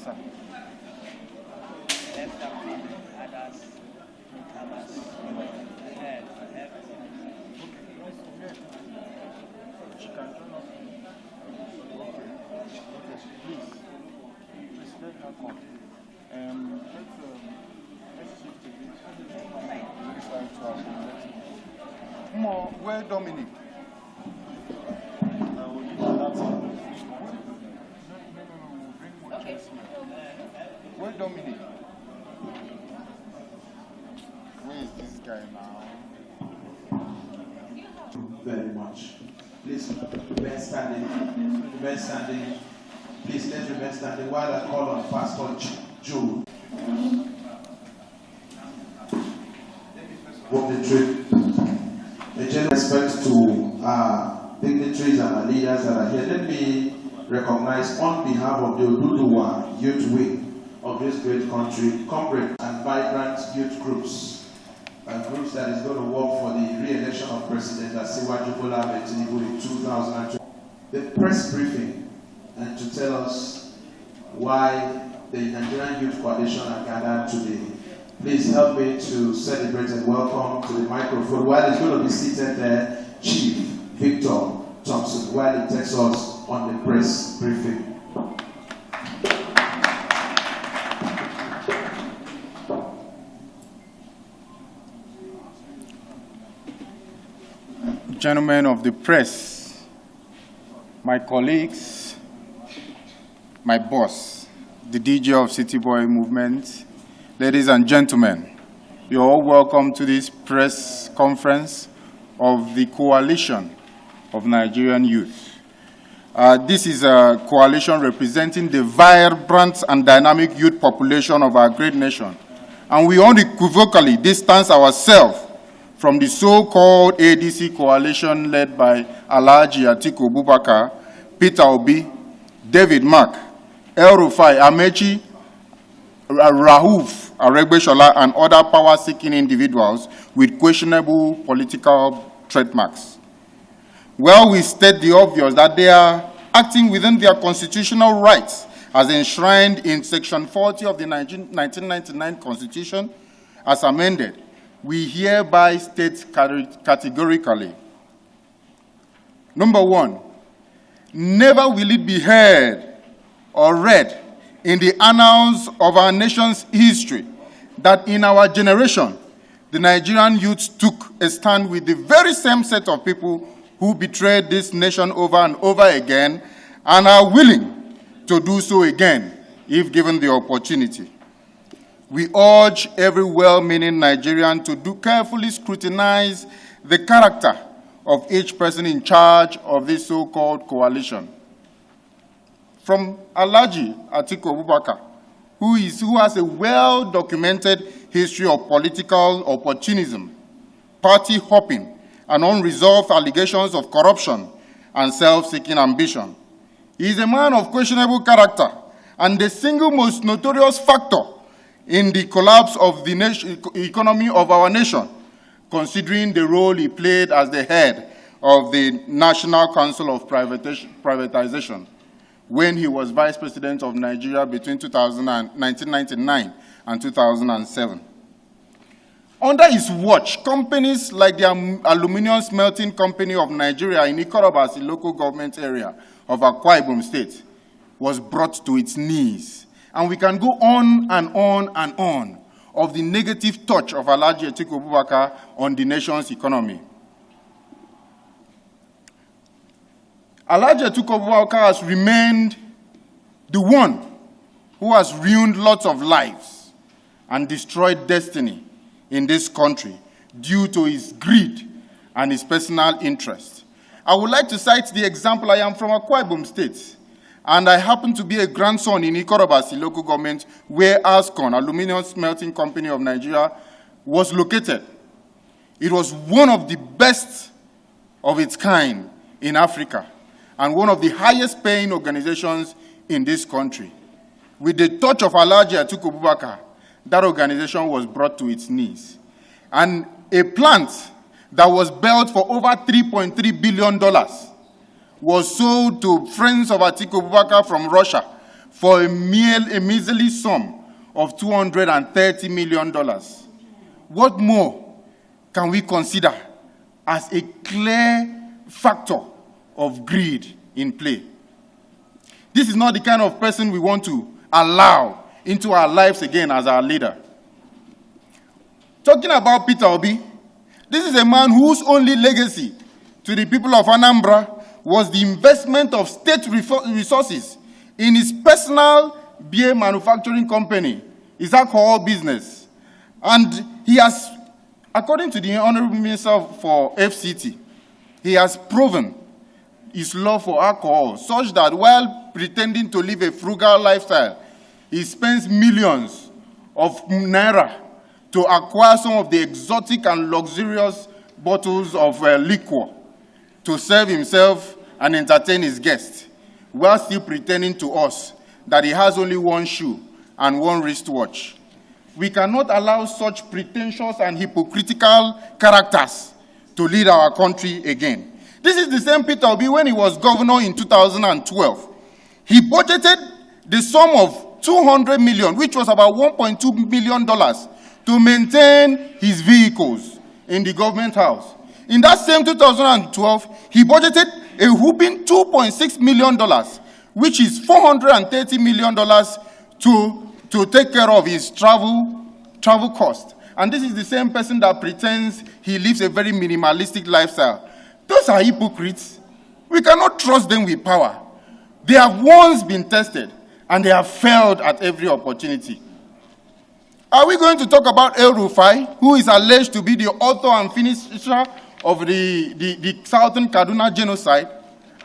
sir. Please let her come. Let's shift a bit. Where Dominic? Where Dominic? Where is this guy now? Very much. Please remain standing. Remain standing. Please let's remain standing while I call on Pastor Joe. Walk the trip. A general respect to our dignitaries and our leaders that are here. Let me recognize on behalf of the Oduduwa Youth Wing of this great country, comrade and vibrant youth groups, groups that is going to work for the re-election of President Asiwaju Bola Ahmed Tinubu in 2020. The press briefing and to tell us why the Nigerian Youth Coalition are gathered today. Please help me to celebrate and welcome to the microphone while he's going to be seated there, Chief Victor Thompson, while he takes us on the press briefing. Gentlemen of the press, my colleagues, my boss, the DJ of City Boy Movement, ladies and gentlemen, you're all welcome to this press conference of the Coalition of Nigerian Youth. This is a coalition representing the vibrant and dynamic youth population of our great nation. And we unequivocally distance ourselves from the so-called ADC coalition led by Alhaji Atiku-Abubakar, Peter Obi, David Mark, El Rufai, Amechi, Rauf Aregbesola, and other power-seeking individuals with questionable political trademarks. Well, we state the obvious that they are acting within their constitutional rights as enshrined in Section 40 of the 1999 Constitution as amended. We hereby state categorically, number one, never will it be heard or read in the annals of our nation's history that in our generation, the Nigerian youth took a stand with the very same set of people who betrayed this nation over and over again and are willing to do so again if given the opportunity. We urge every well-meaning Nigerian to carefully scrutinize the character of each person in charge of this so-called coalition. From Alhaji Atiku-Abubakar, who has a well-documented history of political opportunism, party hopping, and unresolved allegations of corruption and self-seeking ambition. He is a man of questionable character and the single most notorious factor in the collapse of the economy of our nation, considering the role he played as the head of the National Council of Privatization when he was Vice President of Nigeria between 1999 and 2007. Under his watch, companies like the Aluminium Smelting Company of Nigeria in Ikorobasi local government area of Akwa Ibom State was brought to its knees. And we can go on and on and on of the negative touch of Alhaji Atiku-Abubakar on the nation's economy. Alhaji Atiku-Abubakar has remained the one who has ruined lots of lives and destroyed destiny in this country due to his greed and his personal interest. I would like to cite the example. I am from Akwa Ibom State, and I happen to be a grandson in Ikorobasi local government where Ascon, Aluminium Smelting Company of Nigeria, was located. It was one of the best of its kind in Africa and one of the highest paying organizations in this country. With the touch of Alhaji Atiku-Abubakar, that organization was brought to its knees. And a plant that was built for over $3.3 billion was sold to friends of Atiku-Abubakar from Russia for a measly sum of $230 million. What more can we consider as a clear factor of greed in play? This is not the kind of person we want to allow into our lives again as our leader. Talking about Peter Obi, this is a man whose only legacy to the people of Anambra was the investment of state resources in his personal beer manufacturing company, his alcohol business. And he has, according to the Honorable Minister for FCT, he has proven his love for alcohol such that while pretending to live a frugal lifestyle, he spends millions of naira to acquire some of the exotic and luxurious bottles of liquor to serve himself and entertain his guests, while still pretending to us that he has only one shoe and one wristwatch. We cannot allow such pretentious and hypocritical characters to lead our country again. This is the same Peter Obi when he was governor in 2012. He budgeted the sum of $200 million, which was about $1.2 million, to maintain his vehicles in the government house. In that same 2012, he budgeted a whopping $2.6 million, which is $430 million to take care of his travel cost. And this is the same person that pretends he lives a very minimalistic lifestyle. Those are hypocrites. We cannot trust them with power. They have once been tested, and they have failed at every opportunity. Are we going to talk about El-Rufai, who is alleged to be the author and finisher of the Southern Kaduna genocide?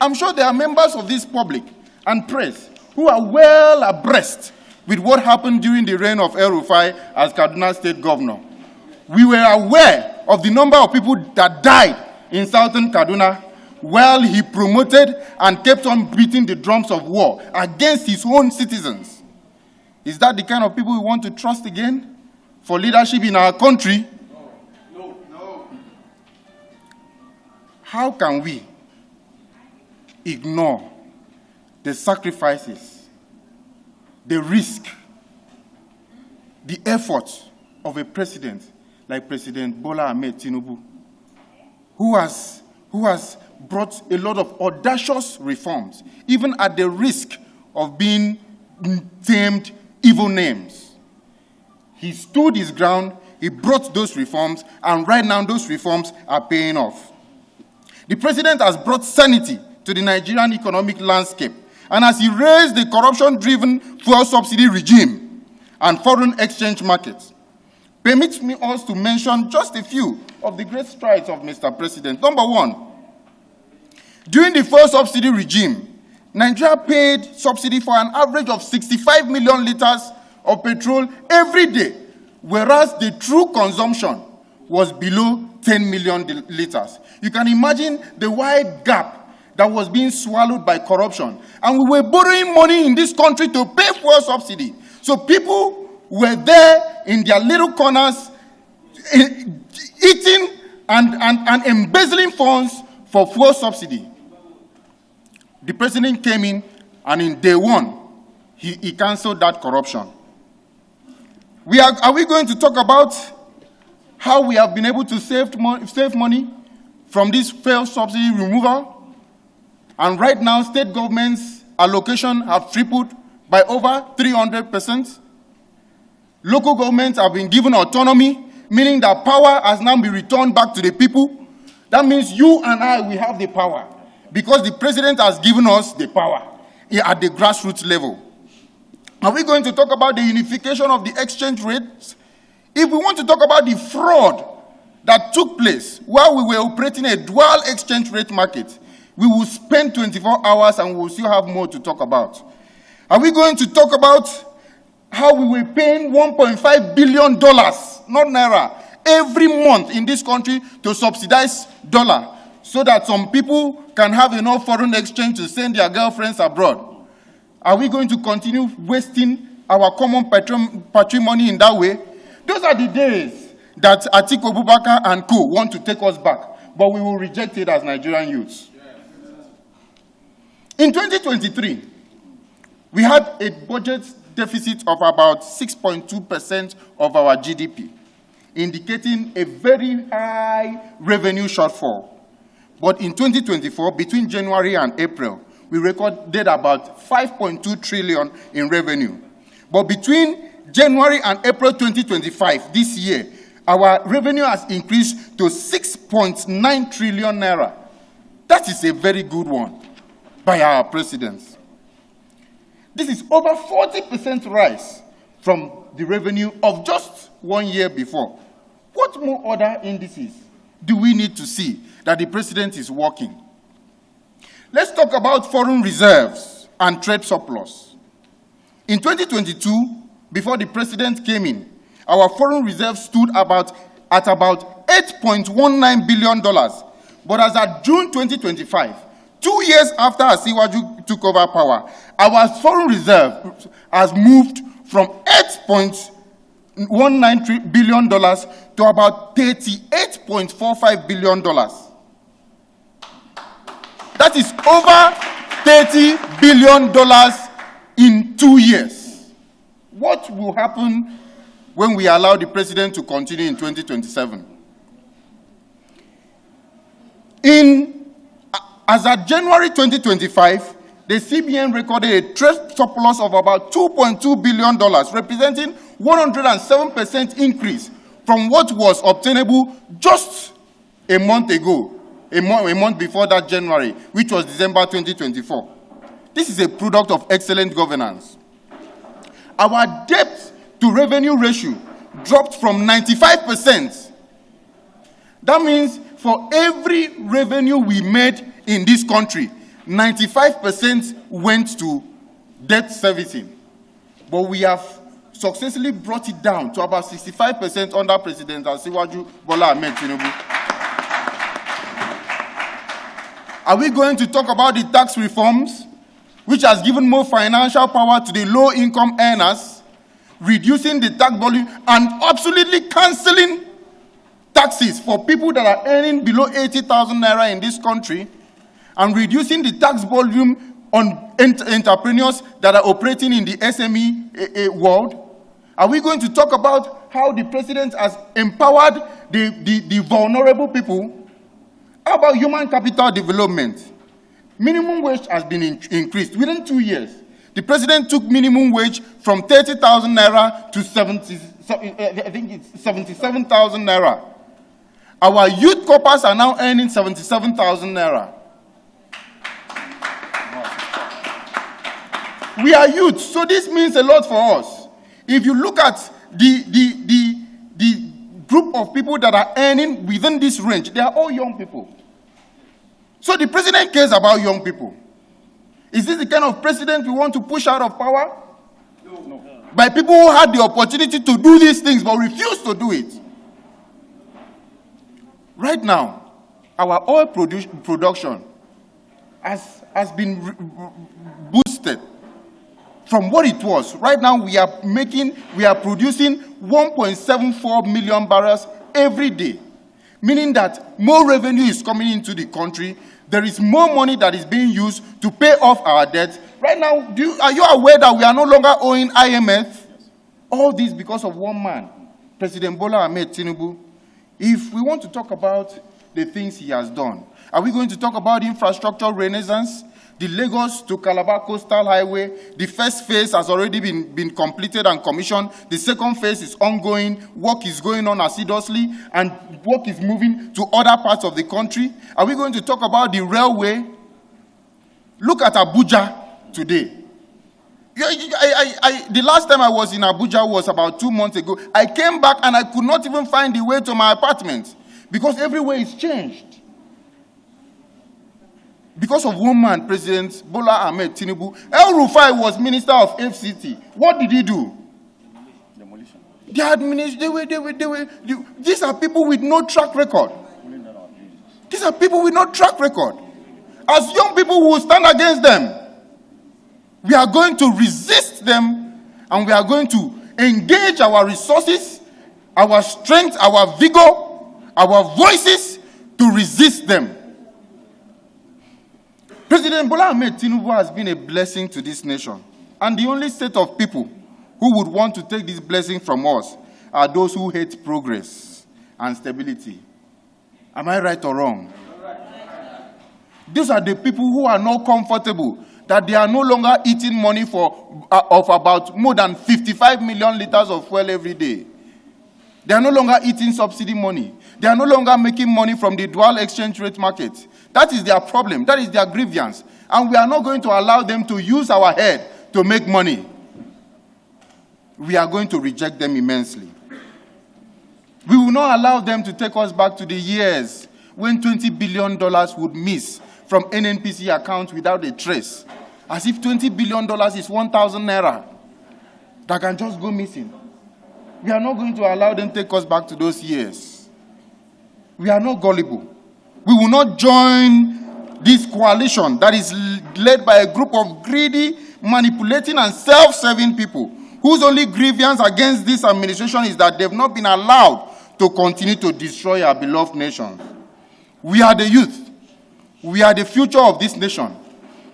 I'm sure there are members of this public and press who are well abreast with what happened during the reign of El-Rufai as Kaduna State Governor. We were aware of the number of people that died in Southern Kaduna while he promoted and kept on beating the drums of war against his own citizens. Is that the kind of people we want to trust again for leadership in our country? No. How can we ignore the sacrifices, the risk, the effort of a president like President Bola Ahmed Tinubu, who has brought a lot of audacious reforms, even at the risk of being tamed evil names? He stood his ground, he brought those reforms, and right now those reforms are paying off. The president has brought sanity to the Nigerian economic landscape, and as he raised the corruption-driven fuel subsidy regime and foreign exchange markets. Permit me also to mention just a few of the great strides of Mr. President. Number one, during the fuel subsidy regime, Nigeria paid subsidy for an average of 65 million liters of petrol every day, whereas the true consumption was below 10 million liters. You can imagine the wide gap that was being swallowed by corruption. And we were borrowing money in this country to pay fuel subsidy. So people were there in their little corners eating and embezzling funds for fuel subsidy. The president came in, and in day one, he canceled that corruption. Are we going to talk about how we have been able to save money from this fuel subsidy removal? And right now, state governments' allocation have tripled by over 300%. Local governments have been given autonomy, meaning that power has now been returned back to the people. That means you and I, we have the power, because the president has given us the power at the grassroots level. Are we going to talk about the unification of the exchange rates? If we want to talk about the fraud that took place while we were operating a dual exchange rate market, we will spend 24 hours and we will still have more to talk about. Are we going to talk about how we were paying $1.5 billion, not naira, every month in this country to subsidize dollar, so that some people can have enough foreign exchange to send their girlfriends abroad? Are we going to continue wasting our common patrimony in that way? Those are the days that Atiku-Abubakar and co. want to take us back, but we will reject it as Nigerian youths. In 2023, We had a budget deficit of about 6.2% of our GDP, indicating a very high revenue shortfall. But in 2024, between January and April, we recorded about 5.2 trillion in revenue. But between January and April 2025, this year, our revenue has increased to 6.9 trillion naira. That is a very good one by our president. This is over 40% rise from the revenue of just 1 year before. What more other indices do we need to see that the president is working? Let's talk about foreign reserves and trade surplus. In 2022, before the president came in, our foreign reserves stood at about $8.19 billion. But as at June 2025, 2 years after Asiwaju took over power, our foreign reserve has moved from $8.19 billion to about $38.45 billion. That is over $30 billion in 2 years. What will happen when we allow the president to continue in 2027? As of January 2025, the CBN recorded a trade surplus of about $2.2 billion, representing 107% increase from what was obtainable just a month ago, a month before that January, which was December 2024. This is a product of excellent governance. Our debt to revenue ratio dropped from 95%. That means for every revenue we made in this country, 95% went to debt servicing. But we have successfully brought it down to about 65% under President Asiwaju Bola Ahmed Tinubu. Are we going to talk about the tax reforms, which has given more financial power to the low-income earners, reducing the tax volume, and absolutely cancelling taxes for people that are earning below 80,000 naira in this country, and reducing the tax volume on entrepreneurs that are operating in the SME world? Are we going to talk about how the president has empowered the vulnerable people? How about human capital development? Minimum wage has been increased within 2 years. The president took minimum wage from 30,000 naira to 77,000 naira. Our youth corpers are now earning 77,000 naira. We are youth, so this means a lot for us. If you look at the group of people that are earning within this range, they are all young people. So the president cares about young people. Is this the kind of president we want to push out of power? No. By people who had the opportunity to do these things but refuse to do it. Right now, our oil production has been boosted from what it was. Right now, we are producing 1.74 million barrels every day, meaning that more revenue is coming into the country. There is more money that is being used to pay off our debt. Right now, are you aware that we are no longer owing IMF? Yes. All this because of one man, President Bola Ahmed Tinubu. If we want to talk about the things he has done, are we going to talk about infrastructure renaissance? The Lagos to Calabar Coastal Highway, the first phase has already been completed and commissioned. The second phase is ongoing. Work is going on assiduously, and work is moving to other parts of the country. Are we going to talk about the railway? Look at Abuja today. The last time I was in Abuja was about 2 months ago. I came back and I could not even find the way to my apartment because everywhere is changed. Because of one man, President Bola Ahmed Tinubu. El Rufai was Minister of FCT. What did he do? Demolition. These are people with no track record. These are people with no track record. As young people who will stand against them, we are going to resist them, and we are going to engage our resources, our strength, our vigor, our voices to resist them. President Bola Ahmed Tinubu has been a blessing to this nation. And the only set of people who would want to take this blessing from us are those who hate progress and stability. Am I right or wrong? These are the people who are not comfortable that they are no longer eating money of about more than 55 million liters of fuel every day. They are no longer eating subsidy money. They are no longer making money from the dual exchange rate market. That is their problem. That is their grievance. And we are not going to allow them to use our head to make money. We are going to reject them immensely. We will not allow them to take us back to the years when $20 billion would miss from NNPC accounts without a trace. As if $20 billion is 1,000 naira that can just go missing. We are not going to allow them to take us back to those years. We are not gullible. We will not join this coalition that is led by a group of greedy, manipulating, and self-serving people whose only grievance against this administration is that they've not been allowed to continue to destroy our beloved nation. We are the youth. We are the future of this nation.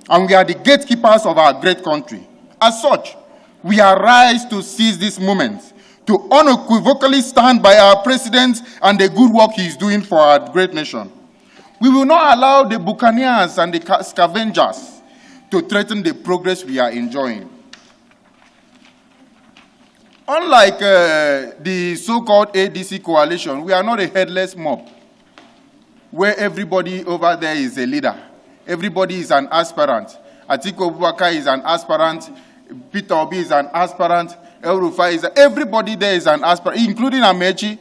And we are the gatekeepers of our great country. As such, we arise to seize this moment to unequivocally stand by our president and the good work he is doing for our great nation. We will not allow the buccaneers and the scavengers to threaten the progress we are enjoying. Unlike the so-called ADC coalition, we are not a headless mob where everybody over there is a leader. Everybody is an aspirant. Atiku-Abubakar is an aspirant. Peter Obi is an aspirant. El Rufai is everybody there is an aspirant, including Amechi.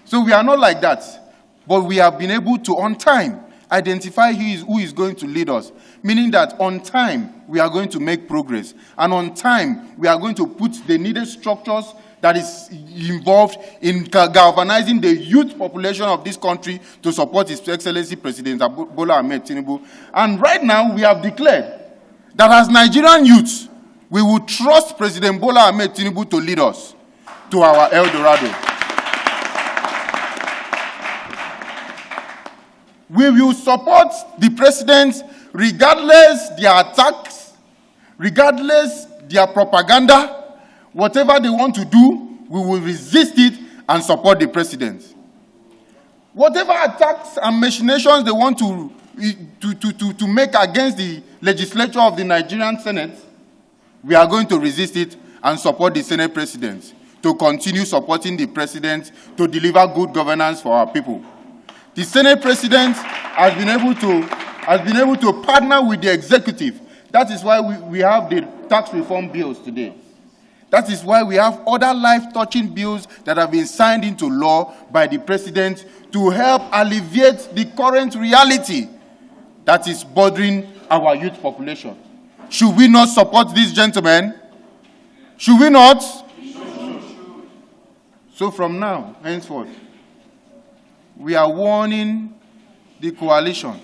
So we are not like that. But we have been able to, on time, identify who is going to lead us. Meaning that on time, we are going to make progress. And on time, we are going to put the needed structures that is involved in galvanizing the youth population of this country to support His Excellency President Bola Ahmed Tinubu. And right now, we have declared that as Nigerian youths, we will trust President Bola Ahmed Tinubu to lead us to our El Dorado. We will support the president regardless their attacks, regardless their propaganda. Whatever they want to do, we will resist it and support the president. Whatever attacks and machinations they want to make against the legislature of the Nigerian Senate, we are going to resist it and support the Senate president to continue supporting the president to deliver good governance for our people. The Senate president has been able to partner with the executive. That is why we have the tax reform bills today. That is why we have other life-touching bills that have been signed into law by the president to help alleviate the current reality that is bothering our youth population. Should we not support these gentlemen? Should we not? So from now, henceforth, we are warning the coalition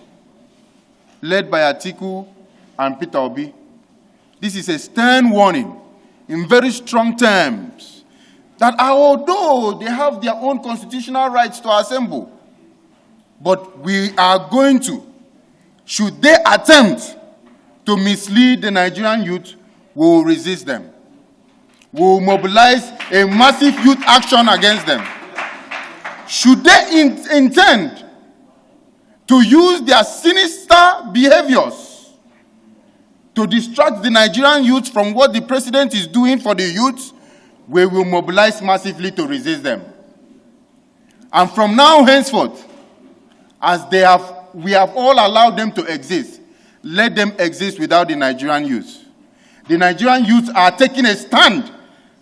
led by Atiku and Peter Obi. This is a stern warning in very strong terms that although they have their own constitutional rights to assemble, but we are going to, should they attempt to mislead the Nigerian youth, we will resist them. We will mobilize a massive youth action against them. Should they intend to use their sinister behaviors to distract the Nigerian youth from what the president is doing for the youth, we will mobilize massively to resist them. And from now henceforth, as we have all allowed them to exist, let them exist without the Nigerian youth. The Nigerian youth are taking a stand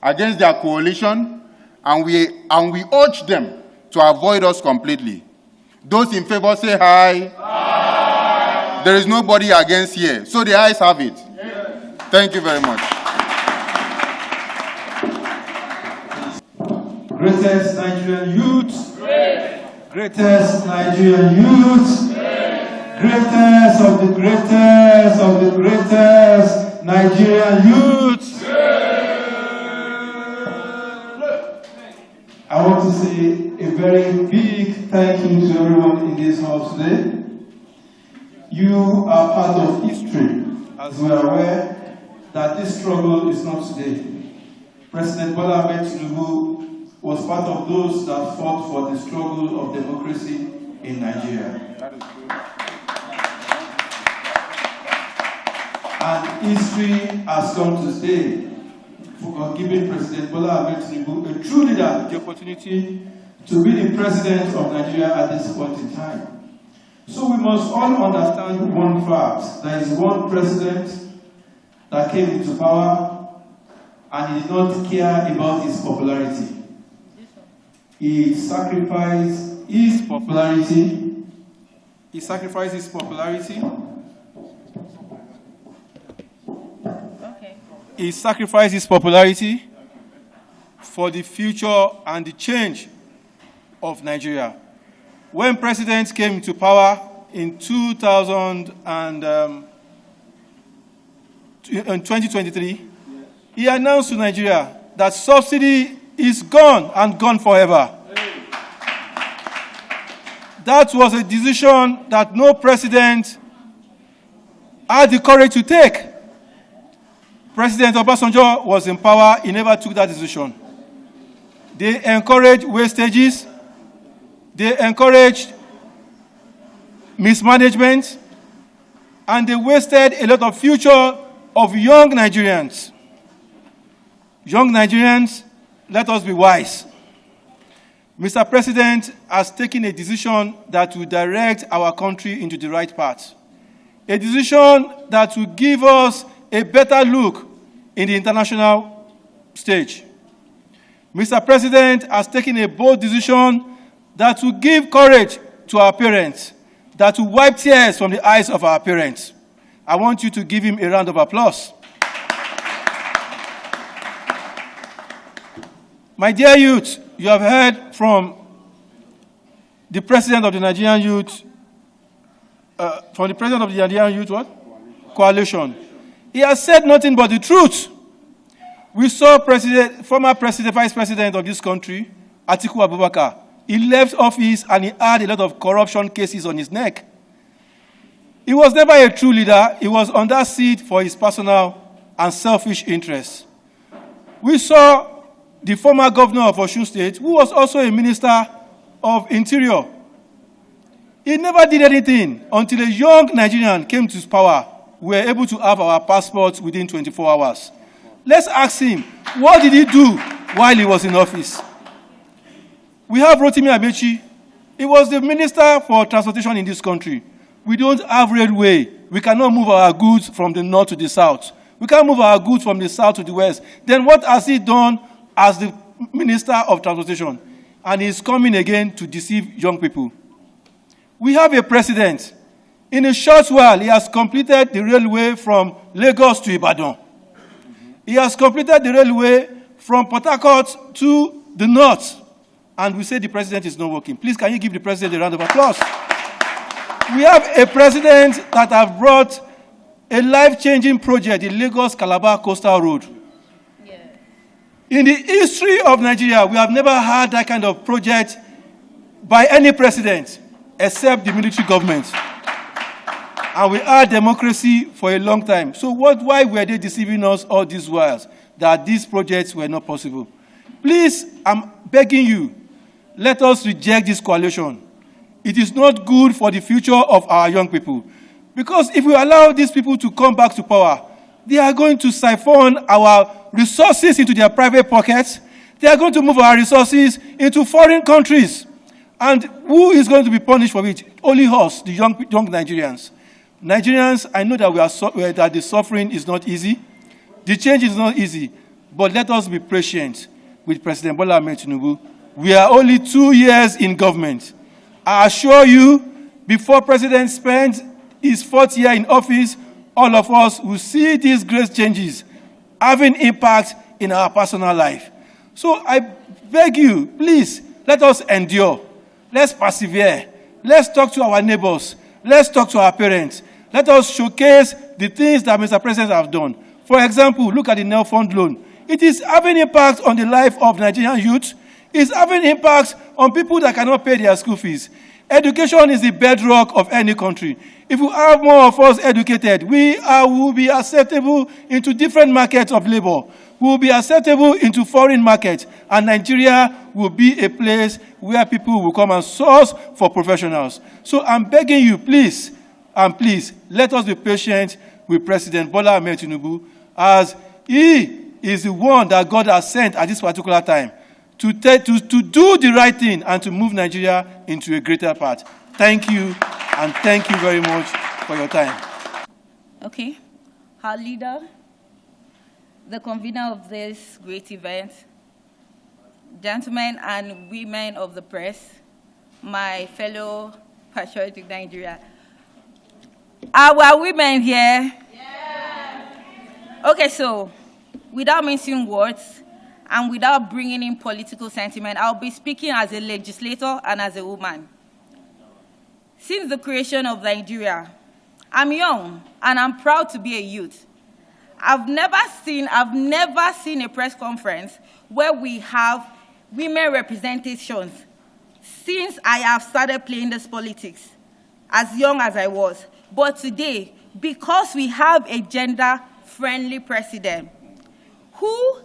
against their coalition, and we urge them to avoid us completely. Those in favor say hi. Aye. There is nobody against here. So the ayes have it. Yes. Thank you very much. Greatest Nigerian youth. Greatest Nigerian youth. Greatest of the greatest Nigerian youth. I want to say a very big thank you to everyone in this house today. You are part of history, as we are aware. that this struggle is not today. President Bola Ahmed Tinubu was part of those that fought for the struggle of democracy in Nigeria. And history has come to stay for giving President Bola Ahmed Tinubu, a true leader, the opportunity to be the president of Nigeria at this point in time. So we must all understand one fact. There is one president that came into power and he did not care about his popularity. He sacrificed his popularity. He sacrificed his popularity. He sacrificed his popularity for the future and the change of Nigeria. When President came into power in 2023, he announced to Nigeria that subsidy is gone and gone forever. That was a decision that no president had the courage to take. President Obasanjo was in power, he never took that decision. They encouraged wastages, they encouraged mismanagement, and they wasted a lot of future of young Nigerians. Young Nigerians, let us be wise. Mr. President has taken a decision that will direct our country into the right path. A decision that will give us a better look in the international stage. Mr. President has taken a bold decision that will give courage to our parents, that will wipe tears from the eyes of our parents. I want you to give him a round of applause. My dear youth, you have heard from the president of the Nigerian Youth, Coalition. He has said nothing but the truth. We saw former vice president of this country, Atiku-Abubakar. He left office and he had a lot of corruption cases on his neck. He was never a true leader. He was on that seat for his personal and selfish interests. We saw the former governor of Osun State, who was also a minister of Interior. He never did anything until a young Nigerian came to power. We were able to have our passports within 24 hours. Let's ask him, what did he do while he was in office? We have Rotimi Amechi. He was the Minister for Transportation in this country. We don't have railway. We cannot move our goods from the north to the south. We can't move our goods from the south to the west. Then what has he done as the Minister of Transportation? And he's coming again to deceive young people. We have a president. In a short while, he has completed the railway from Lagos to Ibadan. He has completed the railway from Port Harcourt to the north. And we say the president is not working. Please, can you give the president a round of applause? We have a president that has brought a life-changing project, the Lagos-Calabar Coastal Road. Yeah. In the history of Nigeria, we have never had that kind of project by any president except the military government. And we had democracy for a long time. So why were they deceiving us all these whiles that these projects were not possible? Please, I'm begging you, let us reject this coalition. It is not good for the future of our young people. Because if we allow these people to come back to power, they are going to siphon our resources into their private pockets. They are going to move our resources into foreign countries. And who is going to be punished for it? Only us, the young Nigerians. Nigerians, I know that that the suffering is not easy. The change is not easy. But let us be patient with President Bola Ahmed Tinubu. We are only 2 years in government. I assure you, before President spends his 4th year in office, all of us will see these great changes having impact in our personal life. So I beg you, please, let us endure. Let's persevere. Let's talk to our neighbors. Let's talk to our parents. Let us showcase the things that Mr. President has done. For example, look at the Nel Fund loan. It is having impact on the life of Nigerian youth. It's having impact on people that cannot pay their school fees. Education is the bedrock of any country. If we have more of us educated, we will be acceptable into different markets of labor. We will be acceptable into foreign markets, and Nigeria will be a place where people will come and source for professionals. So I'm begging you, please, and please, let us be patient with President Bola Ahmed Tinubu, as he is the one that God has sent at this particular time to do the right thing and to move Nigeria into a greater path. Thank you, and thank you very much for your time. Okay, our leader, the convener of this great event, gentlemen and women of the press, my fellow patriotic Nigeria. Our women here? Yeah. Okay, so without mincing words and without bringing in political sentiment, I'll be speaking as a legislator and as a woman. Since the creation of Nigeria, I'm young and I'm proud to be a youth. I've never seen a press conference where we have women representations since I have started playing this politics, as young as I was. But today, because we have a gender-friendly president who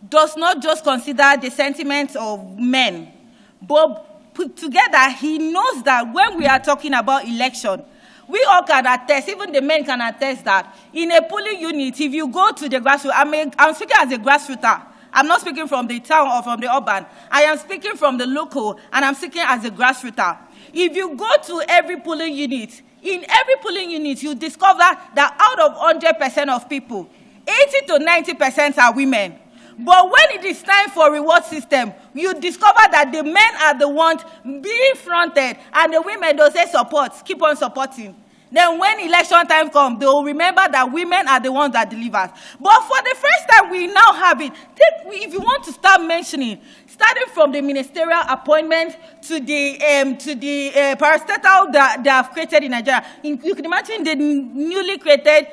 does not just consider the sentiments of men, but put together, he knows that when we are talking about election, we all can attest, even the men can attest that in a polling unit, if you go to the grassroots, I'm speaking as a grassrooter. I'm not speaking from the town or from the urban. I am speaking from the local, and I'm speaking as a grassrooter. If you go to every polling unit, in every polling unit, you discover that out of 100% of people, 80 to 90% are women. But when it is time for reward system, you discover that the men are the ones being fronted, and the women, they'll say support, keep on supporting. Then when election time comes, they will remember that women are the ones that deliver. But for the first time, we now have it. If you want to start mentioning, starting from the ministerial appointment to the parastatal that they have created in Nigeria, you can imagine the newly created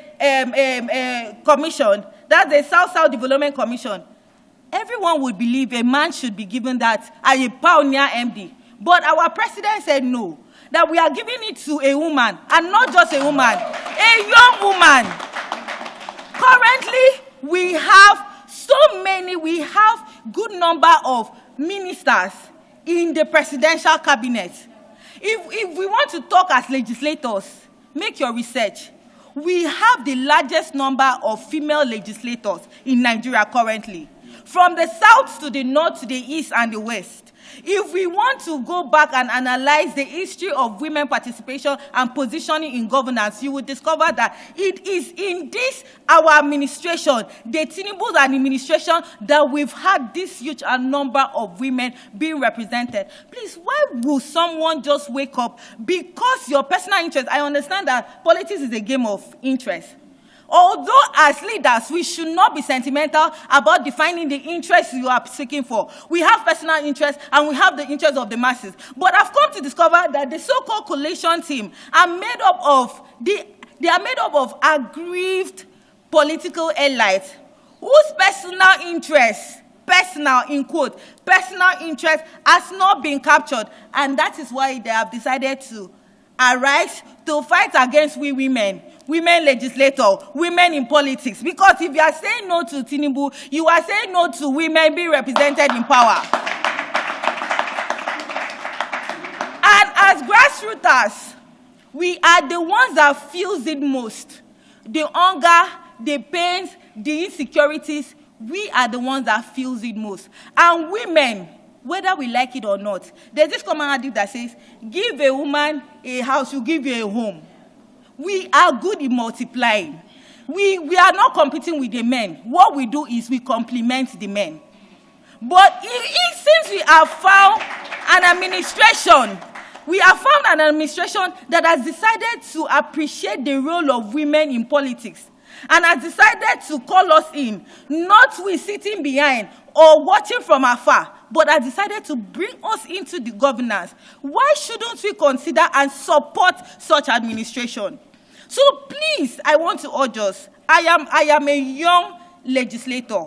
commission, that's the South-South Development Commission. Everyone would believe a man should be given that as a pioneer MD. But our president said no, that we are giving it to a woman, and not just a woman, a young woman. Currently, we have good number of ministers in the presidential cabinet. If we want to talk as legislators, make your research. We have the largest number of female legislators in Nigeria currently, from the south to the north to the east and the west. If we want to go back and analyze the history of women participation and positioning in governance, you will discover that it is in this, our administration, the Tinubu's administration, that we've had this huge number of women being represented. Please, why will someone just wake up because your personal interest? I understand that politics is a game of interest. Although as leaders, we should not be sentimental about defining the interests you are seeking for. We have personal interests and we have the interests of the masses. But I've come to discover that the so-called coalition team are made up of aggrieved political elites whose personal interests, personal in quote, personal interest has not been captured. And that is why they have decided to arise to fight against we women legislators, women in politics. Because if you are saying no to Tinubu, you are saying no to women being represented in power. And as grassrooters, we are the ones that feels it most. The hunger, the pains, the insecurities, we are the ones that feels it most. And women, whether we like it or not, there's this common adage that says, give a woman a house, she'll give you a home. We are good in multiplying. We are not competing with the men. What we do is we complement the men. But since we have found an administration that has decided to appreciate the role of women in politics and has decided to call us in, not we sitting behind or watching from afar, but has decided to bring us into the governance, why shouldn't we consider and support such administration? So please, I want to urge us. I am a young legislator.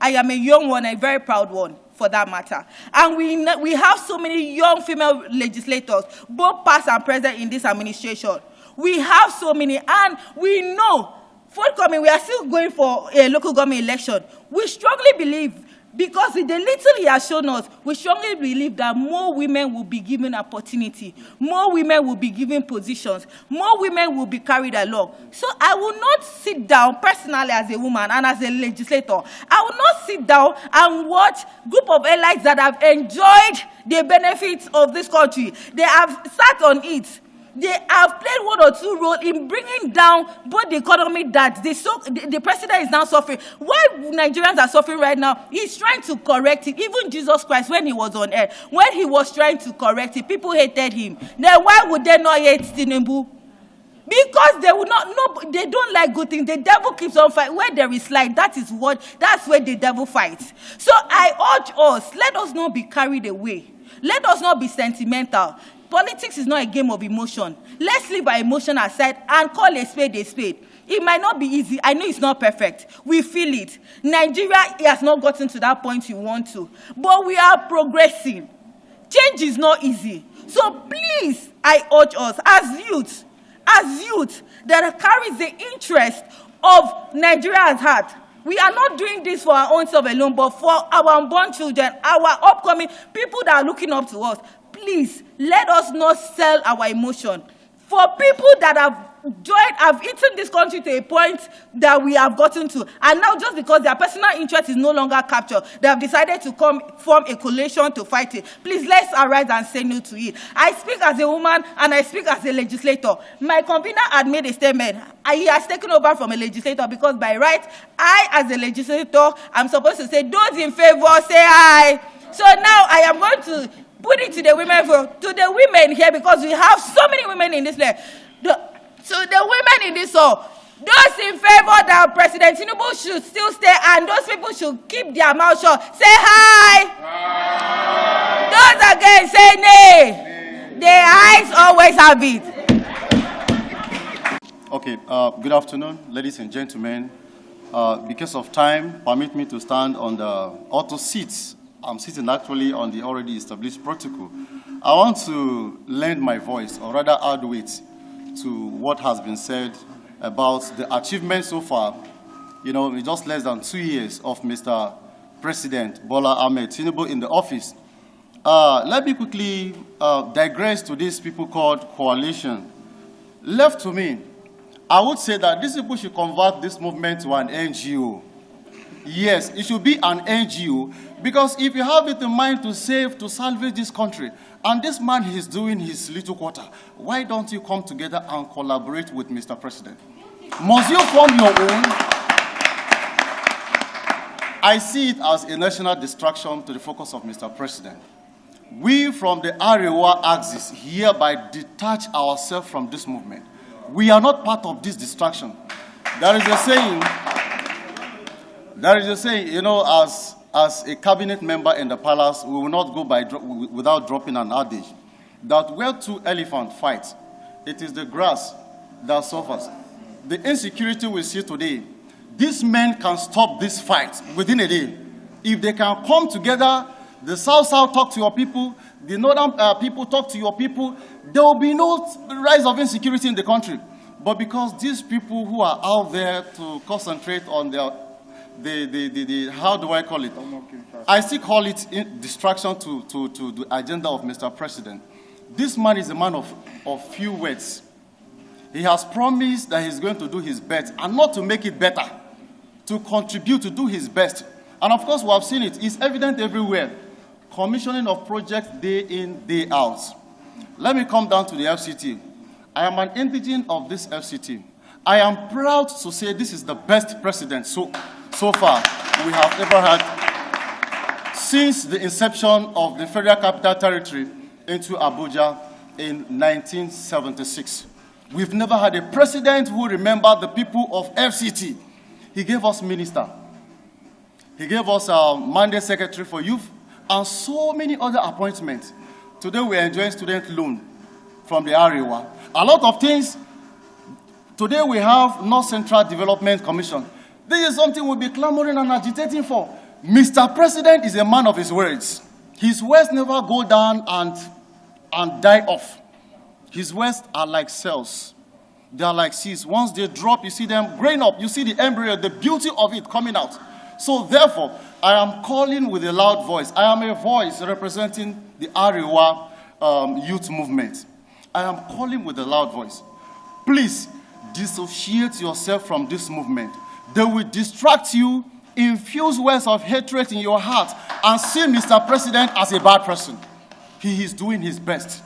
I am a young one, a very proud one. for that matter. And we have so many young female legislators, both past and present in this administration. We have so many, and we know, forthcoming, we are still going for a local government election. We strongly believe, because with the little he has shown us, we strongly believe that more women will be given opportunity, more women will be given positions, more women will be carried along. So I will not sit down personally as a woman and as a legislator. I will not sit down and watch a group of elites that have enjoyed the benefits of this country. They have sat on it. They have played one or two roles in bringing down both the economy that the president is now suffering. Why Nigerians are suffering right now, he's trying to correct it. Even Jesus Christ, when he was on earth, when he was trying to correct it, people hated him. Then why would they not hate Tinubu? Because they will not, no, they don't like good things. The devil keeps on fighting. Where there is light, that's where the devil fights. So I urge us, let us not be carried away. Let us not be sentimental. Politics is not a game of emotion. Let's leave our emotion aside and call a spade a spade. It might not be easy. I know it's not perfect. We feel it. Nigeria has not gotten to that point you want to. But we are progressing. Change is not easy. So please, I urge us as youth that carries the interest of Nigeria at heart. We are not doing this for our own self alone, but for our unborn children, our upcoming people that are looking up to us. Please, let us not sell our emotion. For people that have eaten this country to a point that we have gotten to, and now just because their personal interest is no longer captured, they have decided to form a coalition to fight it. Please, let's arise and say no to it. I speak as a woman and I speak as a legislator. My convener had made a statement. He has taken over from a legislator because by right, I as a legislator, I'm supposed to say, those in favor, say aye. So now I am going to put it to the women here, because we have so many women in this land. So the women in this hall, those in favor that President Tinubu should still stay and those people should keep their mouth shut, say hi. Those again, say nay. The ayes always have it. Okay, good afternoon, ladies and gentlemen. Because of time, permit me to stand on the auto seats. I'm sitting actually on the already established protocol. I want to lend my voice, or rather add weight, to what has been said about the achievements so far. You know, in just less than 2 years of Mr. President Bola Ahmed Tinubu in the office. Let me quickly digress to these people called coalition. Left to me, I would say that these people should convert this movement to an NGO. Yes, it should be an NGO, because if you have it in mind to salvage this country, and this man is doing his little quarter, why don't you come together and collaborate with Mr. President? Must you form your own? I see it as a national distraction to the focus of Mr. President. We from the Arewa axis hereby detach ourselves from this movement. We are not part of this distraction. There is a saying, you know, as a cabinet member in the palace, we will not go without dropping an adage that where two elephants fight, it is the grass that suffers. The insecurity we see today, these men can stop this fight within a day. If they can come together, the South talk to your people, the Northern people talk to your people, there will be no rise of insecurity in the country. But because these people who are out there to concentrate on their how do I call it? I still call it distraction to the agenda of Mr. President. This man is a man of few words. He has promised that he's going to do his best, and not to make it better, to contribute, to do his best. And of course, we have seen it. It's evident everywhere. Commissioning of projects day in, day out. Let me come down to the FCT. I am an indigene of this FCT. I am proud to say this is the best president so far we have ever had since the inception of the Federal Capital Territory into Abuja in 1976. We've never had a president who remembered the people of FCT. He gave us minister. He gave us a mandate secretary for youth and so many other appointments. Today we are enjoying student loan from the Arewa. A lot of things. Today we have North Central Development Commission. This is something we'll be clamoring and agitating for. Mr. President is a man of his words. His words never go down and die off. His words are like cells. They are like seeds. Once they drop, you see them growing up. You see the embryo, the beauty of it coming out. So therefore, I am calling with a loud voice. I am a voice representing the Arewa youth movement. I am calling with a loud voice. Please dissociate yourself from this movement. They will distract you, infuse words of hatred in your heart, and see Mr. President as a bad person. He is doing his best.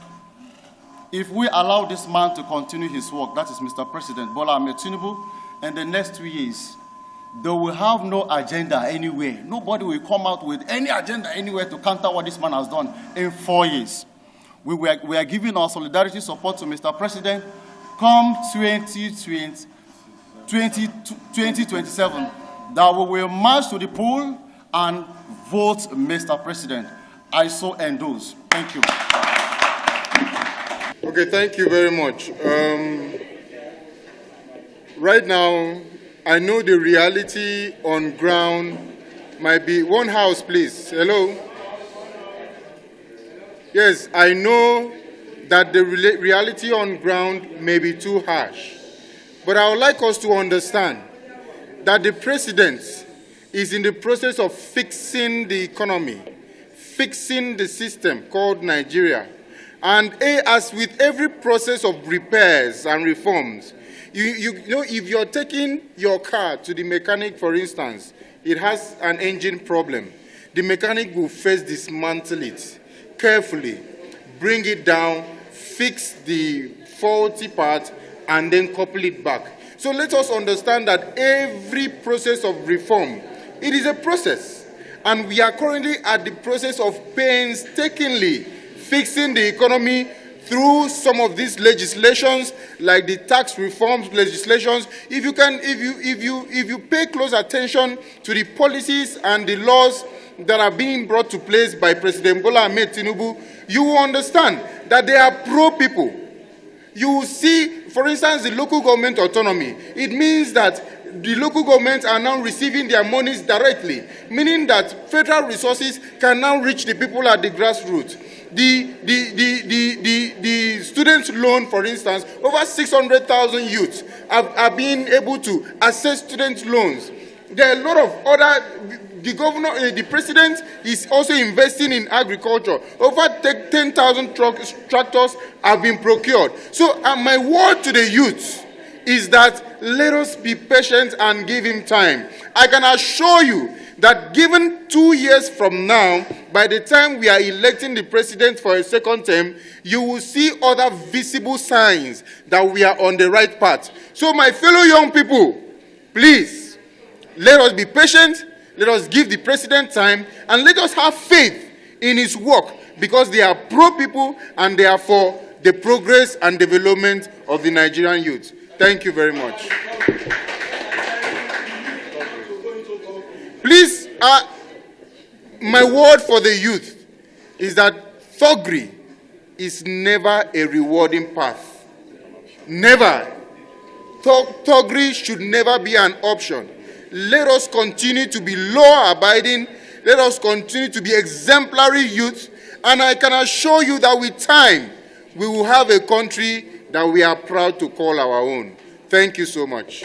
If we allow this man to continue his work, that is Mr. President Bola Ahmed Tinubu, in the next 2 years, they will have no agenda anywhere. Nobody will come out with any agenda anywhere to counter what this man has done in 4 years. We are giving our solidarity support to Mr. President come 2027, that we will march to the poll and vote Mr. President. I so endorse. Thank you. Okay, thank you very much. Right now, I know the reality on ground might be... One house, please. Hello? Yes, I know that the reality on ground may be too harsh. But I would like us to understand that the president is in the process of fixing the economy, fixing the system called Nigeria. And as with every process of repairs and reforms, you know, if you're taking your car to the mechanic, for instance, it has an engine problem, the mechanic will first dismantle it carefully, bring it down, fix the faulty part, and then couple it back. So let us understand that every process of reform, it is a process. And we are currently at the process of painstakingly fixing the economy through some of these legislations, like the tax reforms legislations. If you pay close attention to the policies and the laws that are being brought to place by President Bola Ahmed Tinubu, you will understand that they are pro-people. You will see, for instance, the local government autonomy. It means that the local governments are now receiving their monies directly, meaning that federal resources can now reach the people at the grassroots. The student loan, for instance, over 600,000 youths are being able to access student loans. There are a lot of other... The president is also investing in agriculture. Over 10,000 tractors have been procured. So my word to the youth is that let us be patient and give him time. I can assure you that given 2 years from now, by the time we are electing the president for a second term, you will see other visible signs that we are on the right path. So my fellow young people, please, let us be patient. Let us give the president time, and let us have faith in his work, because they are pro-people and they are for the progress and development of the Nigerian youth. Thank you very much. Please, my word for the youth is that thuggery is never a rewarding path. Never. Thuggery should never be an option. Let us continue to be law-abiding. Let us continue to be exemplary youth. And I can assure you that with time, we will have a country that we are proud to call our own. Thank you so much.